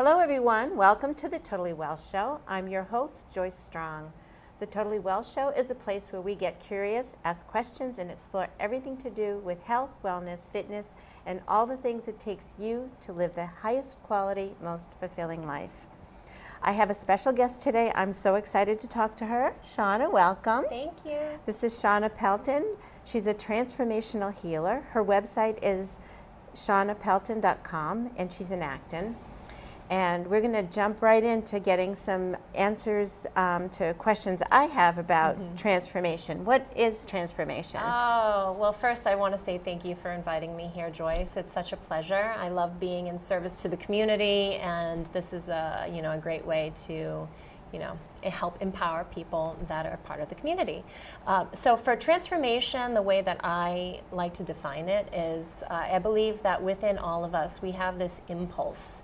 Hello everyone, welcome to the Totally Well Show. I'm your host, Joyce Strong. The Totally Well Show is a place where we get curious, ask questions, and explore everything to do with health, wellness, fitness, and all the things it takes you to live the highest quality, most fulfilling life. I have a special guest today. I'm so excited to talk to her. Shawna, welcome. Thank you. This is Shawna Pelton. She's a transformational healer. Her website is shawnapelton.com, and she's in Acton. And we're going to jump right into getting some answers to questions I have about transformation. What is transformation? Oh, well, first I want to say thank you for inviting me here, Joyce. It's such a pleasure. I love being in service to the community, and this is a great way to help empower people that are part of the community. So for transformation, the way that I like to define it is I believe that within all of us we have this impulse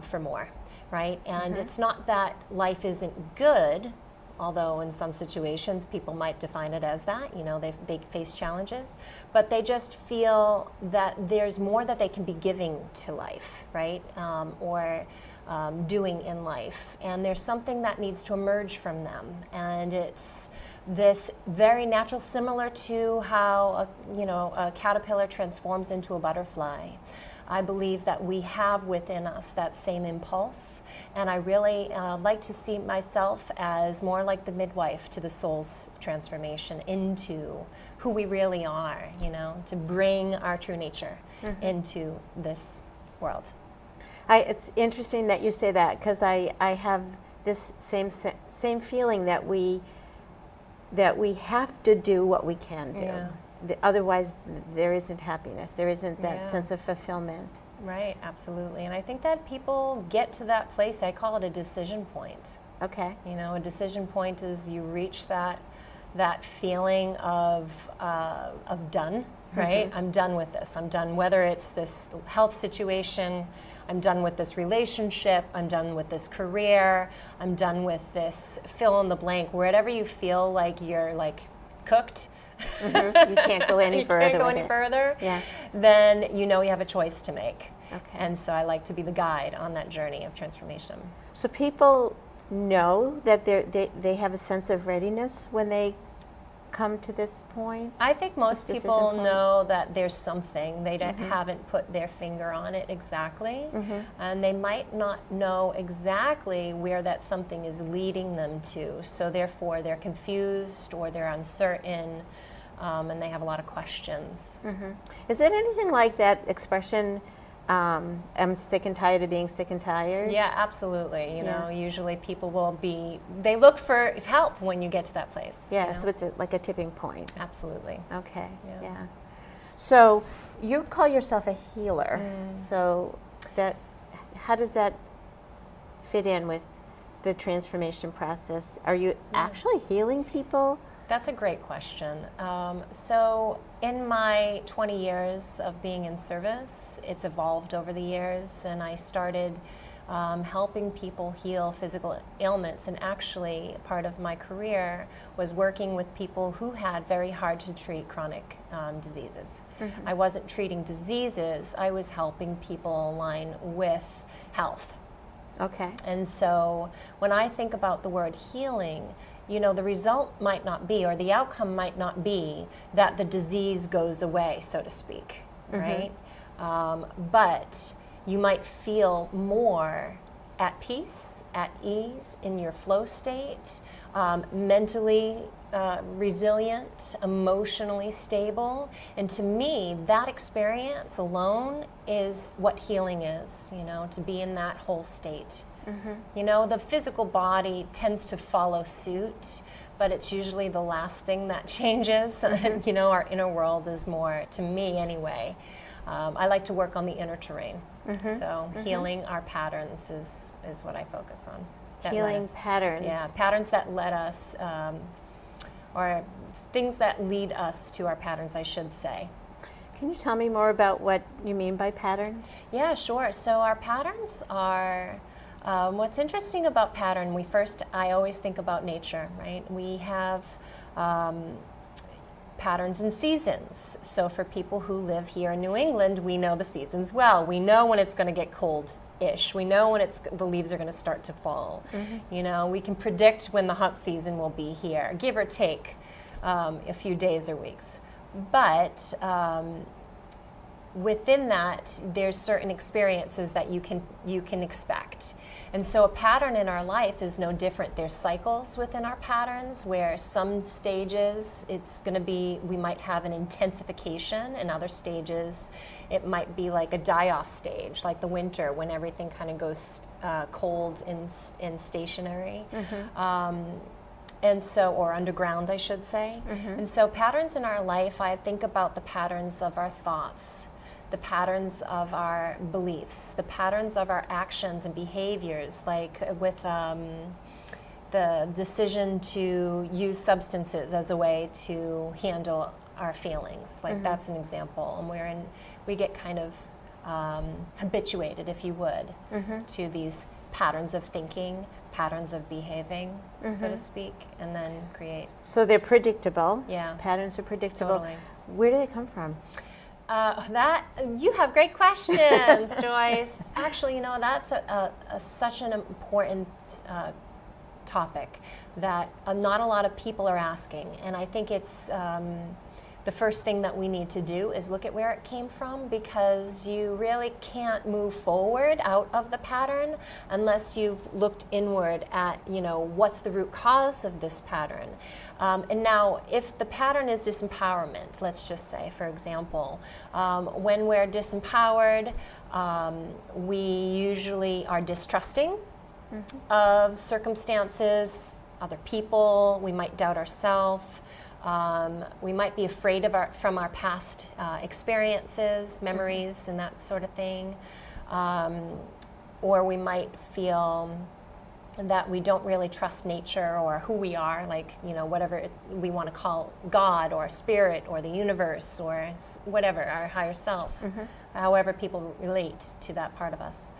for more, right? And it's not that life isn't good, although in some situations people might define it as that, they face challenges, but they just feel that there's more that they can be giving to life, right? Or doing in life. And there's something that needs to emerge from them. And it's this very natural, similar to how a caterpillar transforms into a butterfly. I believe that we have within us that same impulse, and I really like to see myself as more like the midwife to the soul's transformation into who we really are, to bring our true nature into this world. It's interesting that you say that, because I have this same feeling that we have to do what we can do. Yeah. Otherwise, there isn't happiness. There isn't that sense of fulfillment. Right, absolutely. And I think that people get to that place, I call it a decision point. Okay. A decision point is you reach that feeling of done, right? I'm done with this. I'm done, whether it's this health situation, I'm done with this relationship, I'm done with this career, I'm done with this fill in the blank, wherever you feel like you're like cooked. You can't go any further. You can't go any further. Yeah. Then you have a choice to make. Okay. And so I like to be the guide on that journey of transformation. So people know that they have a sense of readiness when they come to this point? I think most This people decision point? know that there's something. They haven't put their finger on it exactly. And they might not know exactly where that something is leading them to. So therefore they're confused or they're uncertain, and they have a lot of questions. Is it anything like that expression, I'm sick and tired of being sick and tired? Yeah, absolutely. Usually people they look for help when you get to that place. Yeah, so it's like a tipping point. Absolutely. Okay, Yeah. So you call yourself a healer. So how does that fit in with the transformation process? Are you actually healing people? That's a great question. So in my 20 years of being in service, it's evolved over the years, and I started helping people heal physical ailments. And actually, part of my career was working with people who had very hard to treat chronic diseases. I wasn't treating diseases, I was helping people align with health. Okay. And so when I think about the word healing, the result might not be, or the outcome might not be, that the disease goes away, so to speak, right? But you might feel more at peace, at ease, in your flow state, mentally resilient, emotionally stable. And to me, that experience alone is what healing is, to be in that whole state. The physical body tends to follow suit, but it's usually the last thing that changes. Our inner world is more, to me anyway. I like to work on the inner terrain. So healing our patterns is what I focus on. Healing patterns. Yeah, patterns that let us, or things that lead us to our patterns, I should say. Can you tell me more about what you mean by patterns? Yeah, sure. So our patterns are, what's interesting about pattern, I always think about nature, right? We have patterns and seasons. So for people who live here in New England, we know the seasons well. We know when it's going to get cold ish. We know when the leaves are going to start to fall. You know, we can predict when the hot season will be here, give or take a few days or weeks. But within that, there's certain experiences that you can expect. And so a pattern in our life is no different. There's cycles within our patterns where some stages it's going to be, we might have an intensification, and other stages it might be like a die-off stage, like the winter when everything kind of goes cold and stationary. And so, or underground, I should say. And so patterns in our life, I think about the patterns of our thoughts, the patterns of our beliefs, the patterns of our actions and behaviors, like with the decision to use substances as a way to handle our feelings. Like that's an example. And we get kind of habituated, if you would, to these patterns of thinking, patterns of behaving, so to speak, and then create. So they're predictable. Yeah. Patterns are predictable. Totally. Where do they come from? That you have great questions, Joyce. Actually, you know, that's such an important topic that not a lot of people are asking, and I think it's the first thing that we need to do is look at where it came from, because you really can't move forward out of the pattern unless you've looked inward at, you know, what's the root cause of this pattern. And now, if the pattern is disempowerment, let's just say, for example, when we're disempowered, we usually are distrusting of circumstances, other people. We might doubt ourselves. We might be afraid of from our past experiences, memories, and that sort of thing. Or we might feel that we don't really trust nature or who we are, like, you know, whatever we want to call God or spirit or the universe or whatever, our higher self, however people relate to that part of us.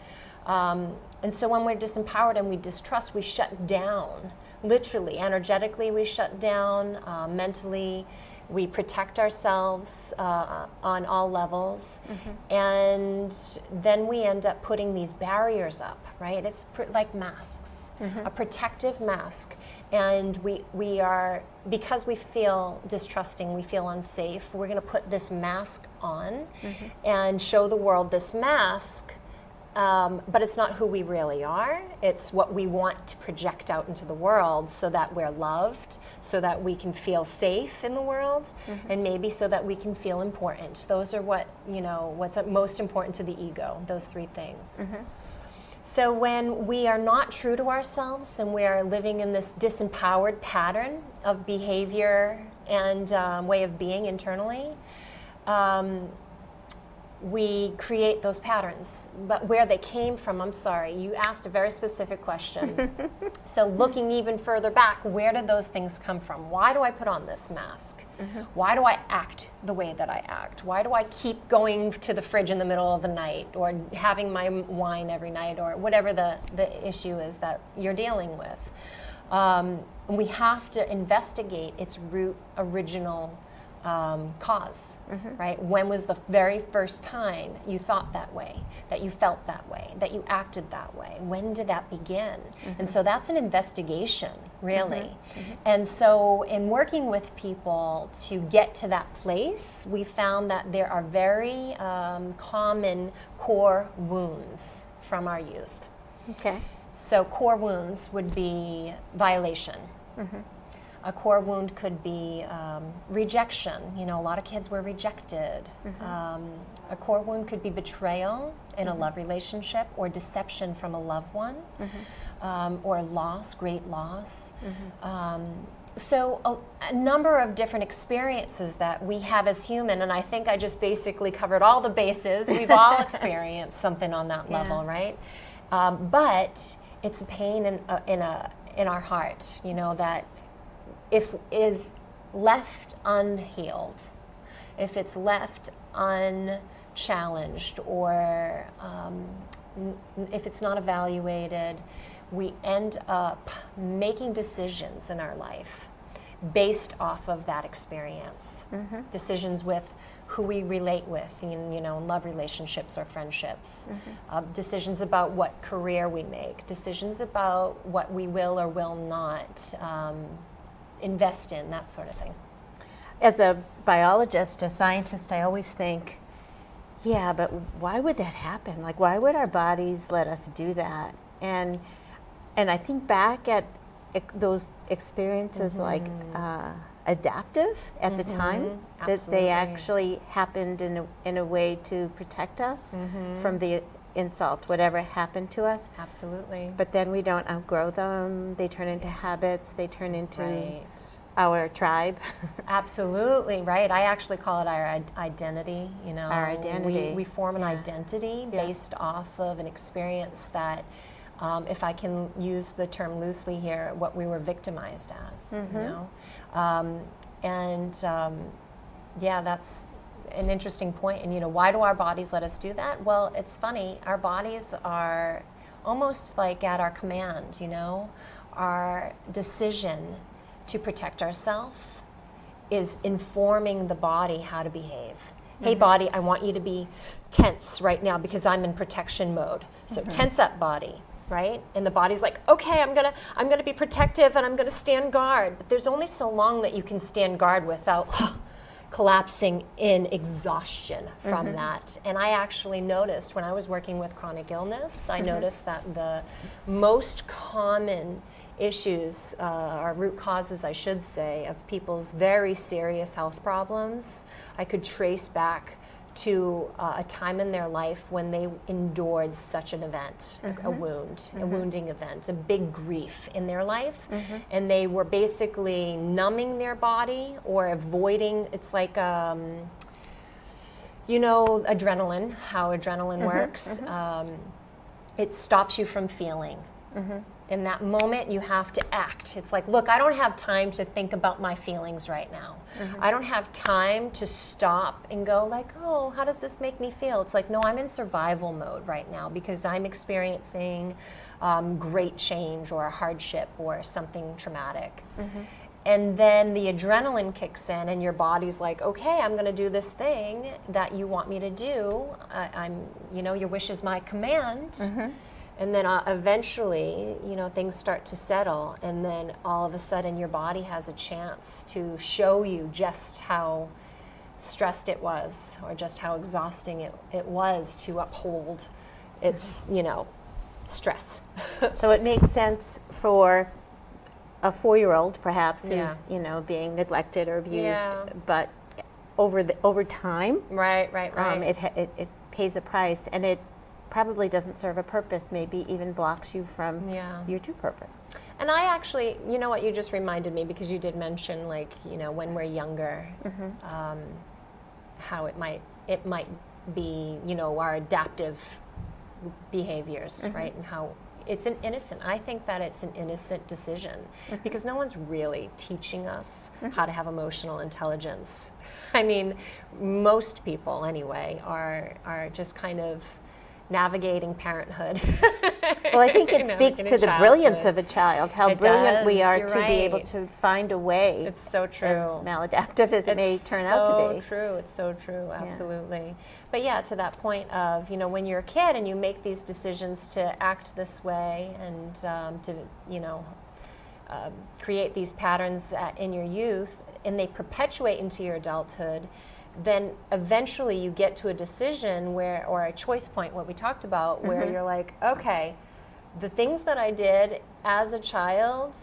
And so when we're disempowered and we distrust, we shut down. Literally, energetically, we shut down. Mentally, we protect ourselves on all levels. And then we end up putting these barriers up, right? It's like masks, a protective mask. And we are, because we feel distrusting, we feel unsafe, we're going to put this mask on and show the world this mask. But it's not who we really are. It's what we want to project out into the world so that we're loved, so that we can feel safe in the world, and maybe so that we can feel important. Those are what's most important to the ego, those three things. So when we are not true to ourselves and we are living in this disempowered pattern of behavior and way of being internally, we create those patterns. But where they came from, I'm sorry, you asked a very specific question. So looking even further back, where did those things come from? Why do I put on this mask? Why do I act the way that I act? Why do I keep going to the fridge in the middle of the night, or having my wine every night, or whatever the issue is that you're dealing with? We have to investigate its root original cause, right? When was the very first time you thought that way, that you felt that way, that you acted that way? When did that begin? And so that's an investigation, really. And so in working with people to get to that place, we found that there are very common core wounds from our youth. Okay. So core wounds would be violation. A core wound could be rejection. You know, a lot of kids were rejected. A core wound could be betrayal in a love relationship, or deception from a loved one, or loss, great loss. So a number of different experiences that we have as human, and I think I just basically covered all the bases. We've all experienced something on that level, right? But it's a pain in our heart, you know, that if is left unhealed, if it's left unchallenged, or if it's not evaluated, we end up making decisions in our life based off of that experience. Decisions with who we relate with, in love relationships or friendships. Decisions about what career we make. Decisions about what we will or will not invest in, that sort of thing. As a biologist, a scientist, I always think, yeah, but why would that happen? Like, why would our bodies let us do that? And I think back at those experiences like adaptive at the time, that they actually happened in a way to protect us from the insult, whatever happened to us. Absolutely. But then we don't outgrow them. They turn into habits. They turn into our tribe. Absolutely, right. I actually call it our identity. Our identity. We form an identity based off of an experience that, if I can use the term loosely here, what we were victimized as. That's an interesting point. And why do our bodies let us do that? Well, it's funny. Our bodies are almost like at our command. Our decision to protect ourselves is informing the body how to behave. Hey, body, I want you to be tense right now because I'm in protection mode. So tense up, body, right? And the body's like, okay, I'm gonna be protective and I'm gonna stand guard. But there's only so long that you can stand guard without collapsing in exhaustion from that. And I actually noticed when I was working with chronic illness, I noticed that the most common issues, or root causes, I should say, of people's very serious health problems, I could trace back to a time in their life when they endured such an event, a wound, a wounding event, a big grief in their life, and they were basically numbing their body or avoiding. It's like adrenaline, how adrenaline works. It stops you from feeling. In that moment, you have to act. It's like, look, I don't have time to think about my feelings right now. I don't have time to stop and go like, oh, how does this make me feel? It's like, no, I'm in survival mode right now because I'm experiencing great change or a hardship or something traumatic. And then the adrenaline kicks in and your body's like, okay, I'm gonna do this thing that you want me to do. Your wish is my command. And then eventually, things start to settle, and then all of a sudden your body has a chance to show you just how stressed it was or just how exhausting it was to uphold its, stress. So it makes sense for a 4-year-old perhaps who's, being neglected or abused, but over time, right. It pays a price, and it probably doesn't serve a purpose, maybe even blocks you from your true purpose. And I actually, what you just reminded me, because you did mention when we're younger, how it might be, our adaptive behaviors, right? And how it's I think that it's an innocent decision because no one's really teaching us how to have emotional intelligence. I mean, most people anyway are just kind of navigating parenthood. Well, I think it speaks to the brilliance of a child, how brilliant we are to be able to find a way. It's so true. As maladaptive as it may turn out to be. It's so true, absolutely. But to that point of, when you're a kid and you make these decisions to act this way and to, create these patterns in your youth, and they perpetuate into your adulthood, then eventually you get to a decision or a choice point, what we talked about, where you're like, okay, the things that I did as a child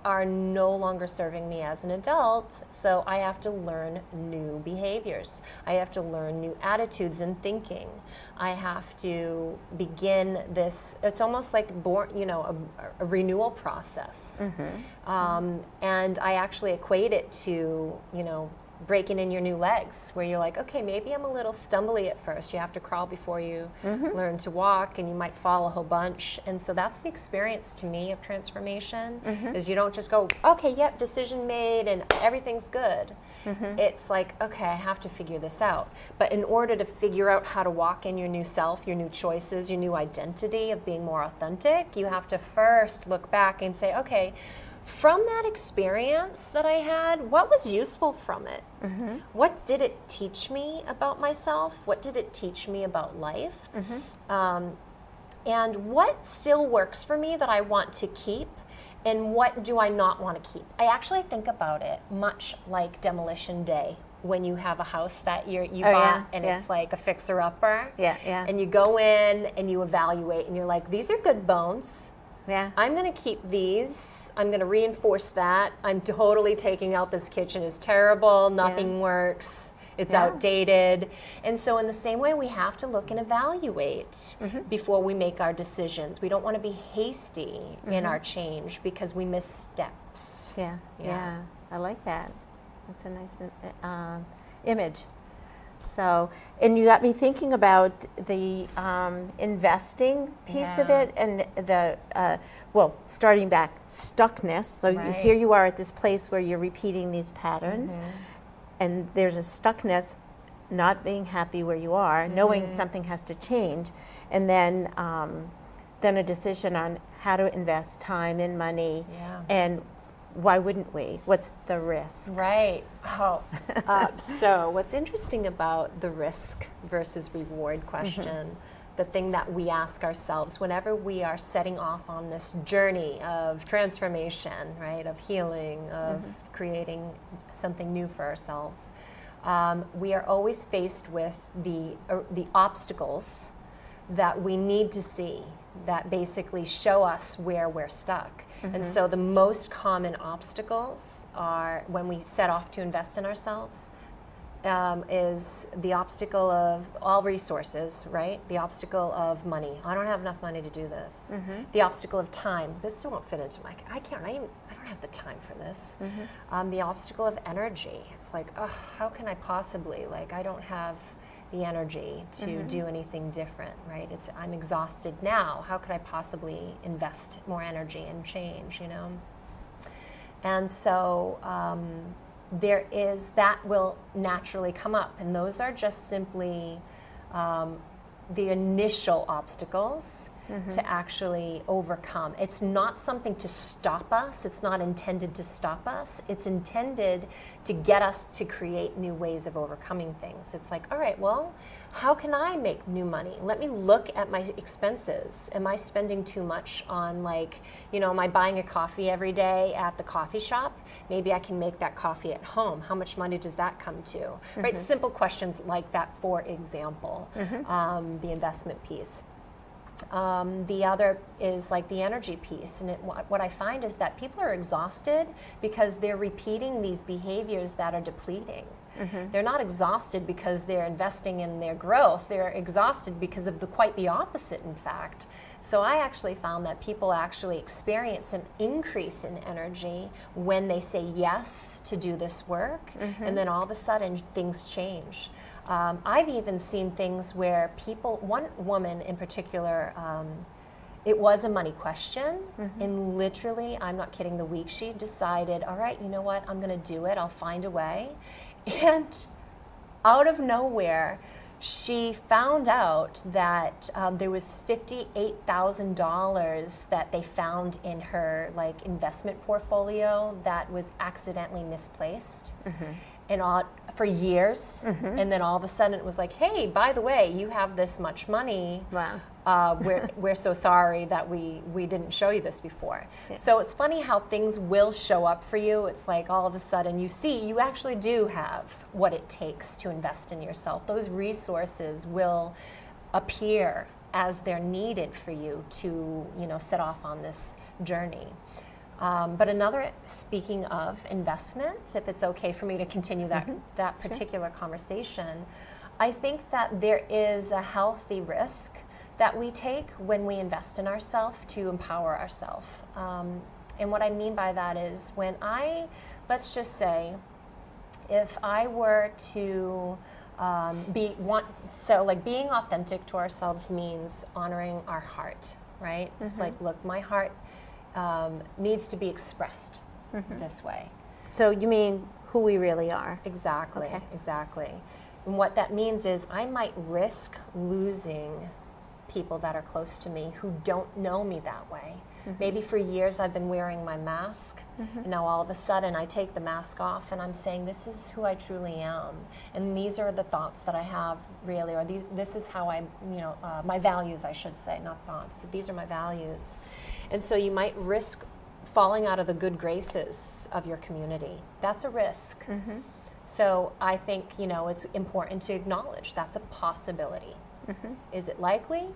are no longer serving me as an adult, so I have to learn new behaviors. I have to learn new attitudes and thinking. I have to begin this, it's almost like a renewal process. And I actually equate it to, breaking in your new legs, where you're like, okay, maybe I'm a little stumbly at first. You have to crawl before you learn to walk, and you might fall a whole bunch. And so that's the experience to me of transformation, is you don't just go, okay, yep, decision made and everything's good. It's like, okay, I have to figure this out. But in order to figure out how to walk in your new self, your new choices, your new identity of being more authentic, you have to first look back and say, okay, from that experience that I had, what was useful from it? What did it teach me about myself? What did it teach me about life? And what still works for me that I want to keep? And what do I not want to keep? I actually think about it much like demolition day, when you have a house that you bought and it's like a fixer-upper. And you go in and you evaluate and you're like, these are good bones. I'm going to keep these. I'm going to reinforce that. I'm totally taking out this kitchen. It's terrible. Nothing works. It's outdated. And so in the same way, we have to look and evaluate before we make our decisions. We don't want to be hasty in our change because we miss steps. I like that. That's a nice image. So, and you got me thinking about the investing piece of it, and the starting back, stuckness. So here you are at this place where you're repeating these patterns, and there's a stuckness, not being happy where you are, knowing something has to change, and then a decision on how to invest time and money, and why wouldn't we? What's the risk? Right. So what's interesting about the risk versus reward question, the thing that we ask ourselves whenever we are setting off on this journey of transformation, right, of healing, of creating something new for ourselves, we are always faced with the obstacles that we need to see that basically show us where we're stuck. And so the most common obstacles are, when we set off to invest in ourselves, is the obstacle of all resources, right? The obstacle of money. I don't have enough money to do this. The obstacle of time. This still won't fit into my, I don't have the time for this. The obstacle of energy. It's like, how can I possibly, I don't have the energy to do anything different, right? I'm exhausted now. How could I possibly invest more energy and change, And so that will naturally come up. And those are just simply the initial obstacles to actually overcome. It's not something to stop us. It's not intended to stop us. It's intended to get us to create new ways of overcoming things. It's like, all right, well, how can I make new money? Let me look at my expenses. Am I spending too much on, am I buying a coffee every day at the coffee shop? Maybe I can make that coffee at home. How much money does that come to? Right? Simple questions like that, for example, the investment piece. The other is the energy piece, and what I find is that people are exhausted because they're repeating these behaviors that are depleting. They're not exhausted because they're investing in their growth. They're exhausted because of quite the opposite, in fact. So I actually found that people actually experience an increase in energy when they say yes to do this work, and then all of a sudden things change. I've even seen things where one woman in particular, it was a money question, and literally, I'm not kidding, the week she decided, all right, you know what, I'm going to do it, I'll find a way. And out of nowhere, she found out that there was $58,000 that they found in her investment portfolio that was accidentally misplaced. And for years, and then all of a sudden it was like, hey, by the way, you have this much money. Wow. We're so sorry that we didn't show you this before. So it's funny how things will show up for you. It's like all of a sudden you see you actually do have what it takes to invest in yourself. Those resources will appear as they're needed for you to set off on this journey. But speaking of investment, if it's okay for me to continue that particular conversation, I think that there is a healthy risk that we take when we invest in ourselves to empower ourselves. And what I mean by that is let's just say, if I were to being authentic to ourselves means honoring our heart, right? It's like, look, my heart needs to be expressed this way. So you mean who we really are? Exactly, exactly. And what that means is I might risk losing people that are close to me who don't know me that way. Maybe for years I've been wearing my mask, and now all of a sudden I take the mask off and I'm saying, this is who I truly am, and these are the thoughts that I have really, or this is how I, my values, I should say, not thoughts. These are my values. And so you might risk falling out of the good graces of your community. That's a risk. So I think, it's important to acknowledge that's a possibility. Is it likely?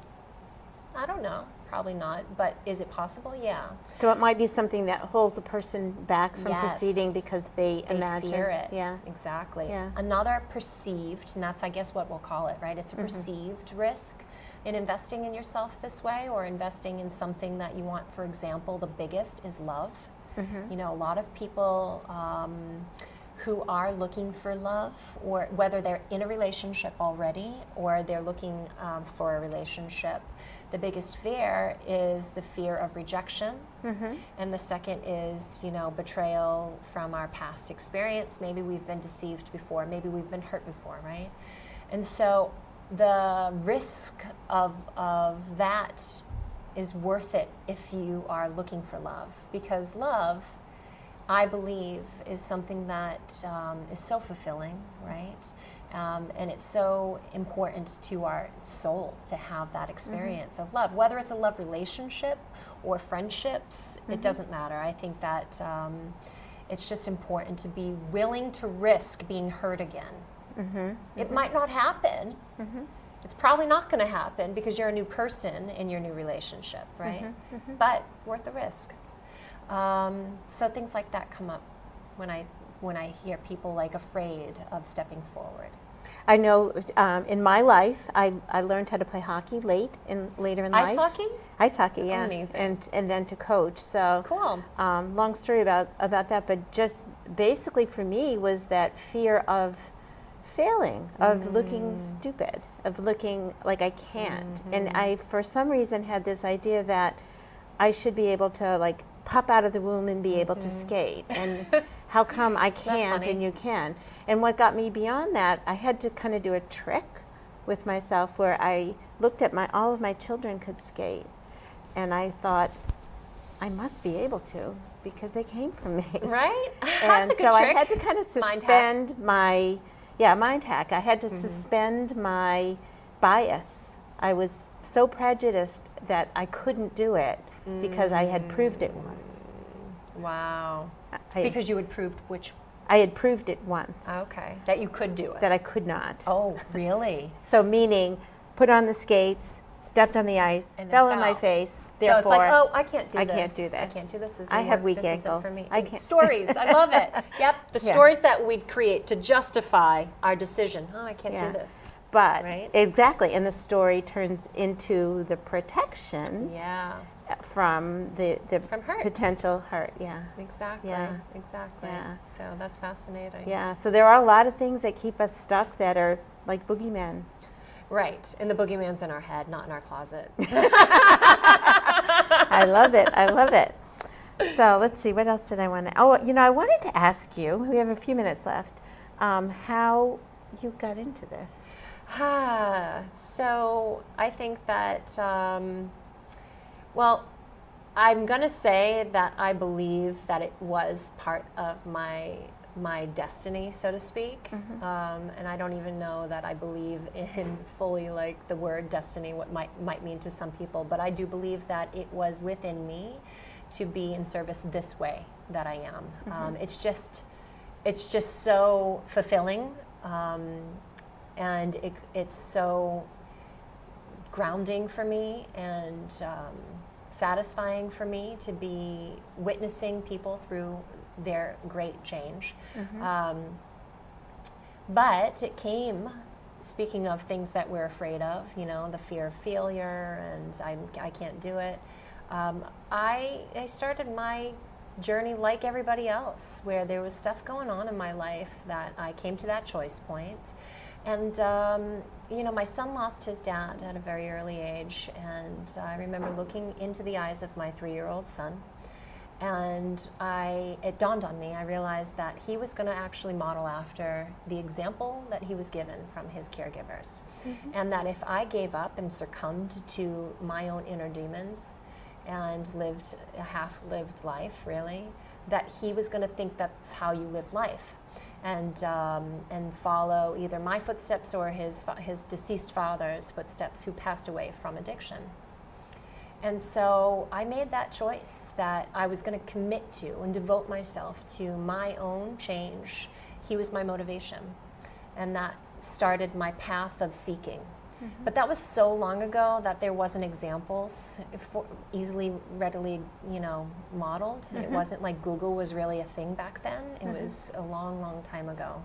I don't know. Probably not. But is it possible? Yeah. So it might be something that holds a person back from Yes. proceeding because they imagine. fear it. Yeah. Exactly. Yeah. Another perceived, and that's, I guess, what we'll call it, right? It's a perceived risk in investing in yourself this way, or investing in something that you want. For example, the biggest is love. A lot of people who are looking for love, or whether they're in a relationship already or they're looking for a relationship, the biggest fear is the fear of rejection. And the second is, betrayal from our past experience. Maybe we've been deceived before, maybe we've been hurt before, right? And so the risk of that is worth it if you are looking for love, because love, I believe, is something that is so fulfilling, right? And it's so important to our soul to have that experience of love. Whether it's a love relationship or friendships, it doesn't matter. I think that it's just important to be willing to risk being hurt again. It might not happen. It's probably not going to happen because you're a new person in your new relationship, right? But worth the risk. So things like that come up when I hear people afraid of stepping forward. I know in my life, I learned how to play hockey later in life. Ice hockey? Ice hockey, yeah. Amazing. And then to coach. So Cool. Long story about that, but just basically for me was that fear of failing, of looking stupid, of looking like I can't. And I, for some reason, had this idea that I should be able to pop out of the womb and be able to skate. And how come I can't and you can? And what got me beyond that, I had to kind of do a trick with myself where I looked at all of my children could skate. And I thought, I must be able to because they came from me. Right? And That's a good so trick. I had to kind of suspend my, mind hack. I had to suspend my bias. I was so prejudiced that I couldn't do it because I had proved it once. Wow. I Because you had proved which? I had proved it once. Okay. That you could do it. That I could not. Oh, really? So meaning, put on the skates, stepped on the ice, And then fell on my fell. face. So it's Therefore, I can't do I this. can't do this. I can't do this. I have weak this isn't ankles. For me. I can't. Stories. I love it. Yep. The Yeah. stories that we'd create to justify our decision. Oh, I can't Yeah. do this. But Right? exactly, and the story turns into the protection Yeah. from the From hurt. potential hurt. Yeah. Exactly. Yeah. Exactly. Yeah. So that's fascinating. Yeah. So there are a lot of things that keep us stuck that are like boogeymen. Right. And the boogeyman's in our head, not in our closet. I love it. I love it. So let's see. What else did I want to? Oh, I wanted to ask you. We have a few minutes left. How you got into this? So I think that, well, I'm going to say that I believe that it was part of my destiny, so to speak. And I don't even know that I believe in fully the word destiny, what might mean to some people, but I do believe that it was within me to be in service this way that I am. It's just so fulfilling. And it's so grounding for me and satisfying for me to be witnessing people through their great change. But it came, speaking of things that we're afraid of, the fear of failure and I can't do it. I started my journey like everybody else, where there was stuff going on in my life that I came to that choice point. And, my son lost his dad at a very early age, and I remember looking into the eyes of my 3-year-old son, and it dawned on me, I realized that he was going to actually model after the example that he was given from his caregivers, and that if I gave up and succumbed to my own inner demons, and lived a half-lived life, really, that he was going to think that's how you live life, and follow either my footsteps or his deceased father's footsteps, who passed away from addiction. And so I made that choice that I was going to commit to and devote myself to my own change. He was my motivation, and that started my path of seeking. But that was so long ago that there wasn't examples easily, readily, modeled. It wasn't like Google was really a thing back then. It was a long, long time ago.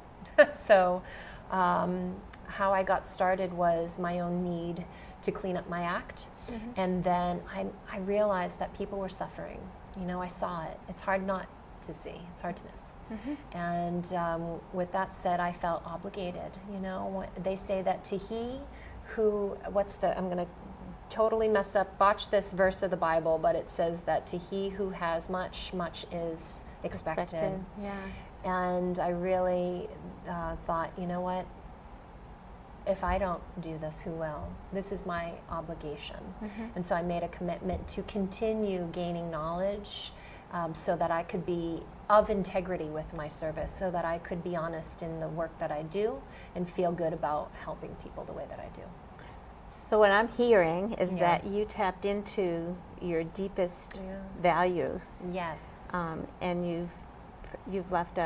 So how I got started was my own need to clean up my act. And then I realized that people were suffering. I saw it. It's hard not to see. It's hard to miss. And with that said, I felt obligated. They say that to he who, I'm going to totally botch this verse of the Bible, but it says that to he who has much, much is expected. Yeah. And I really thought, you know what? If I don't do this, who will? This is my obligation. And so I made a commitment to continue gaining knowledge, so that I could be of integrity with my service, so that I could be honest in the work that I do and feel good about helping people the way that I do. So what I'm hearing is that you tapped into your deepest values. Yes. And you've left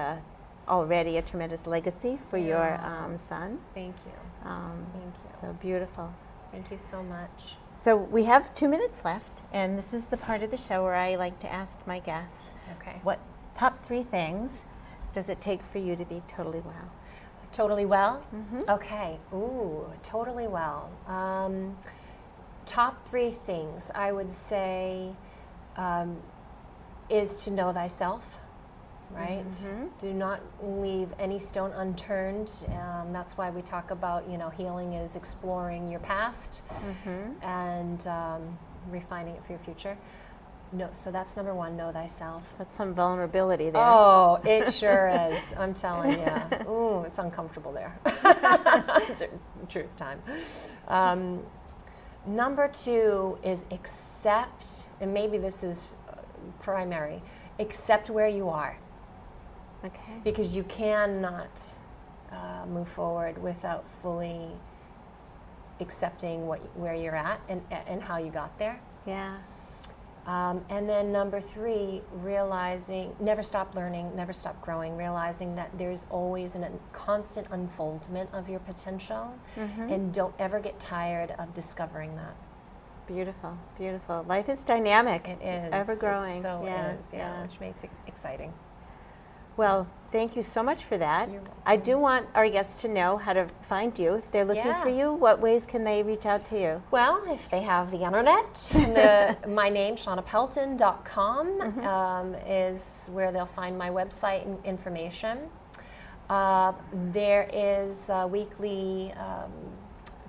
already a tremendous legacy for your son. Thank you. Thank you. So beautiful. Thank you so much. So we have 2 minutes left, and this is the part of the show where I like to ask my guests, Okay. what top 3 things does it take for you to be totally well? Totally well? Okay. Ooh, totally well. Top 3 things I would say is to know thyself, right? Do not leave any stone unturned. That's why we talk about, healing is exploring your past and refining it for your future. No, so that's number 1, know thyself. That's some vulnerability there. Oh, it sure is. I'm telling you. Ooh, it's uncomfortable there. Truth time. Number 2 is accept, and maybe this is primary, accept where you are. Okay. Because you cannot move forward without fully accepting where you're at and how you got there. Yeah. And then number 3, realizing, never stop learning, never stop growing, realizing that there's always a constant unfoldment of your potential, and don't ever get tired of discovering that. Beautiful, beautiful. Life is dynamic. It is. Ever growing. It so yeah, is, yeah, which makes it exciting. Well, thank you so much for that. You're welcome. I do want our guests to know how to find you. If they're looking for you, what ways can they reach out to you? Well, if they have the internet, my name, ShawnaPelton.com, is where they'll find my website and information. There is a weekly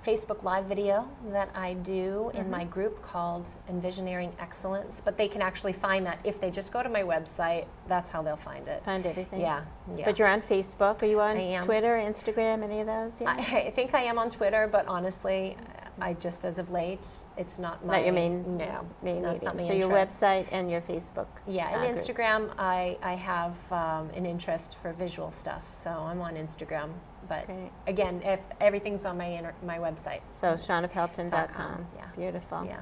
Facebook Live video that I do in my group called Envisioning Excellence, but they can actually find that if they just go to my website. That's how they'll find it. Find everything. Yeah. But you're on Facebook. Are you on I am. Twitter, Instagram, any of those? Yeah. I think I am on Twitter, but honestly, I just, as of late, it's not my... Not your main No, main that's not medium. my So your interest. website and your Facebook. Yeah, and group. Instagram, I have an interest for visual stuff, so I'm on Instagram. But Great. again, if everything's on my website. So ShawnaPelton.com. Yeah. Beautiful. Yeah.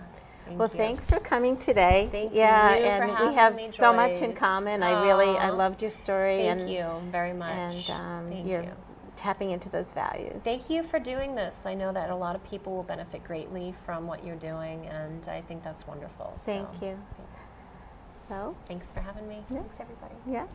Well, thanks for coming today. Thank yeah, you for and having we have me, so much in Joyce. common. I Aw. loved your story. Thank you very much. And Thank you're you. tapping into those values. Thank you for doing this. I know that a lot of people will benefit greatly from what you're doing, and I think that's wonderful. Thank you. Thanks. So, Thanks for having me. Yeah. Thanks, everybody. yeah.